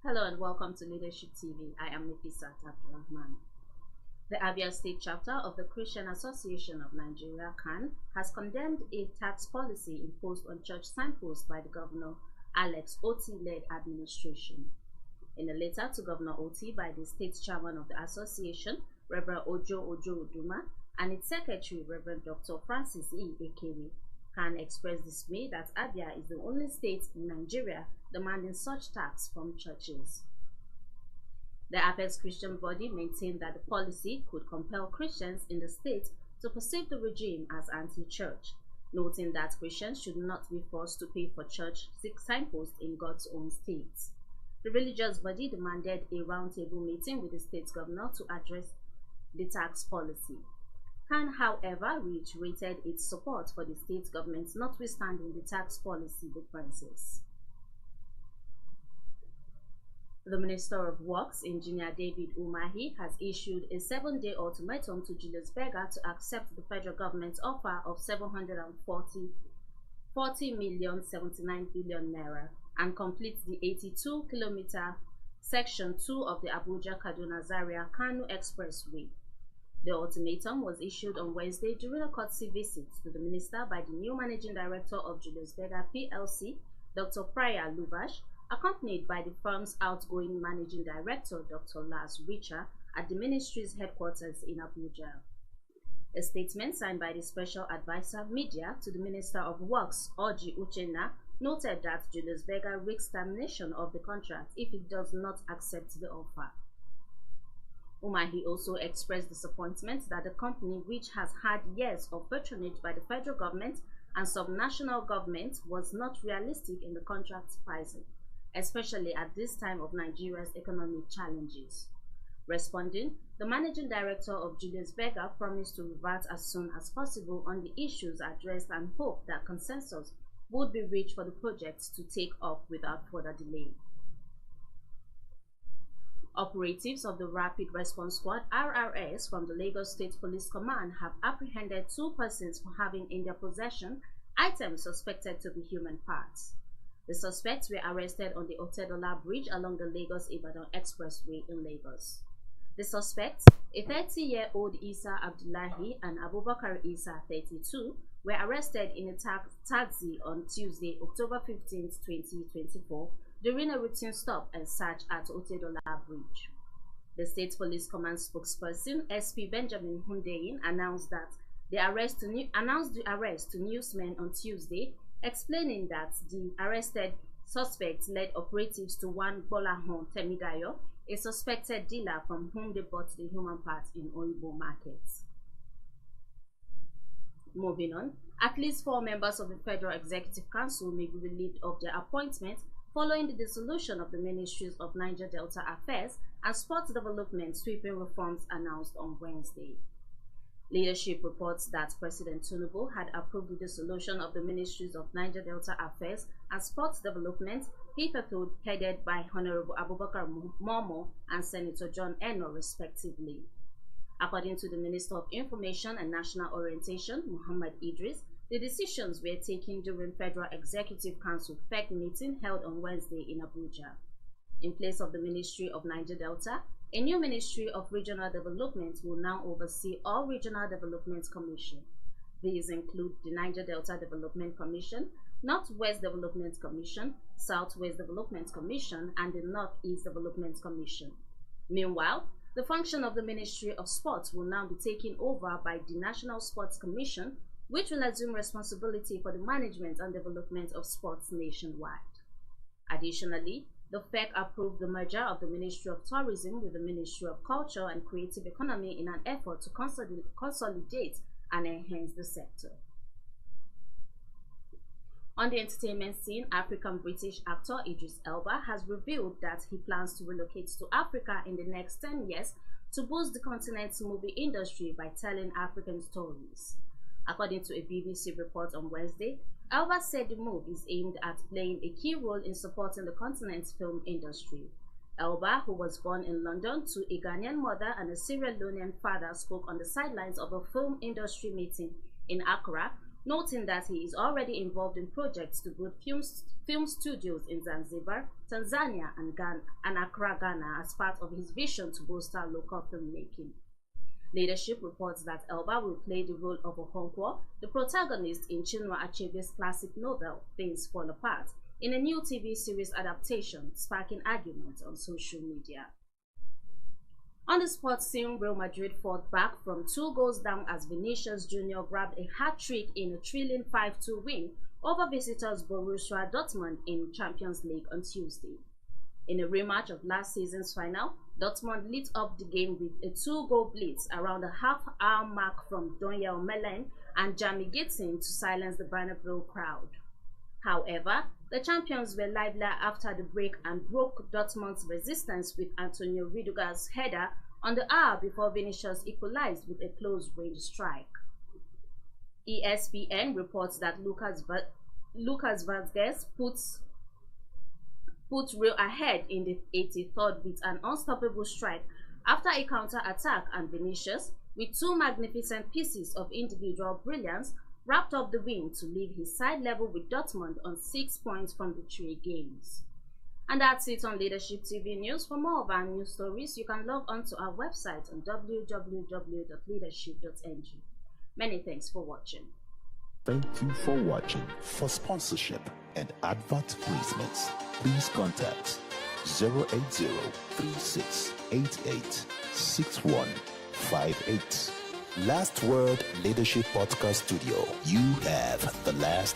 Hello and welcome to Leadership TV. I am Nafisat Abdulrahman. The Abia State chapter of the Christian Association of Nigeria, CAN, has condemned a tax policy imposed on church signposts by the Governor Alex Oti-led administration. In a letter to Governor Oti by the state chairman of the association, Reverend Ojo Uduma, and its secretary, Reverend Dr. Francis E. Ekewi, CAN expressed dismay that Abia is the only state in Nigeria demanding such tax from churches. The apex Christian body maintained that the policy could compel Christians in the state to perceive the regime as anti-church, noting that Christians should not be forced to pay for church signposts in God's own state. The religious body demanded a roundtable meeting with the state governor to address the tax policy. CAN, however, reiterated its support for the state government notwithstanding the tax policy differences. The Minister of Works, Engineer David Umahi, has issued a 7-day ultimatum to Julius Berger to accept the federal government's offer of 40,079 billion naira and complete the 82-kilometer Section 2 of the Abuja-Kaduna-Zaria-Kano Expressway. The ultimatum was issued on Wednesday during a courtesy visit to the minister by the new managing director of Julius Berger PLC, Dr. Priya Lubash, accompanied by the firm's outgoing managing director, Dr. Lars Richer, at the Ministries headquarters in Abuja. A statement signed by the Special Advisor Media to the Minister of Works, Orji Uchenna, noted that Julius Berger risks termination of the contract if it does not accept the offer. Umahi also expressed disappointment that the company, which has had years of patronage by the federal government and subnational government, was not realistic in the contract pricing, especially at this time of Nigeria's economic challenges. Responding, the managing director of Julius Berger promised to revert as soon as possible on the issues addressed and hoped that consensus would be reached for the project to take off without further delay. Operatives of the Rapid Response Squad (RRS) from the Lagos State Police Command have apprehended 2 persons for having in their possession items suspected to be human parts. The suspects were arrested on the Otedola Bridge along the Lagos-Ibadan Expressway in Lagos. The suspects, a 30-year-old Isa Abdullahi and Abubakar Isa, 32, were arrested in a taxi on Tuesday, October 15, 2024, during a routine stop and search at Otedola Bridge. The State Police Command spokesperson, SP Benjamin Hundeyin, announced the arrest to newsmen on Tuesday, explaining that the arrested suspects led operatives to one Bolahon Temidayo, a suspected dealer from whom they bought the human parts in Oyibo markets. Moving on, at least 4 members of the Federal Executive Council may be relieved of their appointment following the dissolution of the Ministries of Niger Delta Affairs and Sports Development sweeping reforms announced on Wednesday. Leadership reports that President Tinubu had approved the dissolution of the Ministries of Niger Delta Affairs and Sports Development, hitherto headed by Honorable Abubakar Momo and Senator John Eno, respectively. According to the Minister of Information and National Orientation, Muhammad Idris, the decisions were taken during Federal Executive Council FEC meeting held on Wednesday in Abuja. In place of the Ministry of Niger Delta, a new Ministry of Regional Development will now oversee all Regional Development Commission. These include the Niger Delta Development Commission, Northwest Development Commission, Southwest Development Commission, and the Northeast Development Commission. Meanwhile, the function of the Ministry of Sports will now be taken over by the National Sports Commission, which will assume responsibility for the management and development of sports nationwide. Additionally, the FEC approved the merger of the Ministry of Tourism with the Ministry of Culture and Creative Economy in an effort to consolidate and enhance the sector. On the entertainment scene, African-British actor Idris Elba has revealed that he plans to relocate to Africa in the next 10 years to boost the continent's movie industry by telling African stories. According to a BBC report on Wednesday, Elba said the move is aimed at playing a key role in supporting the continent's film industry. Elba, who was born in London to a Ghanaian mother and a Sierra Leonean father, spoke on the sidelines of a film industry meeting in Accra noting that he is already involved in projects to build film studios in Zanzibar, Tanzania, and Accra, Ghana, as part of his vision to bolster local filmmaking. Leadership reports that Elba will play the role of Okonkwo, the protagonist in Chinua Achebe's classic novel, Things Fall Apart, in a new TV series adaptation, sparking arguments on social media. On the sports scene, Real Madrid fought back from 2 goals down as Vinicius Jr. grabbed a hat-trick in a thrilling 5-2 win over visitors Borussia Dortmund in Champions League on Tuesday. In a rematch of last season's final, Dortmund lit up the game with a 2-goal blitz around the half-hour mark from Daniel Melen and Jamie Gittin to silence the Bernabeu crowd. However, the champions were livelier after the break and broke Dortmund's resistance with Antonio Rudiger's header on the hour before Vinicius equalized with a close-range strike. ESPN reports that Lucas Vazquez put Real ahead in the 83rd with an unstoppable strike after a counter-attack, and Vinicius, with 2 magnificent pieces of individual brilliance, wrapped up the win to leave his side level with Dortmund on 6 points from the 3 games. And that's it on Leadership TV News. For more of our news stories, you can log on to our website on www.leadership.ng. Many thanks for watching. Thank you for watching. For sponsorship and advert placements, please contact 080-3688-6158. Last Word Leadership Podcast Studio. You have the last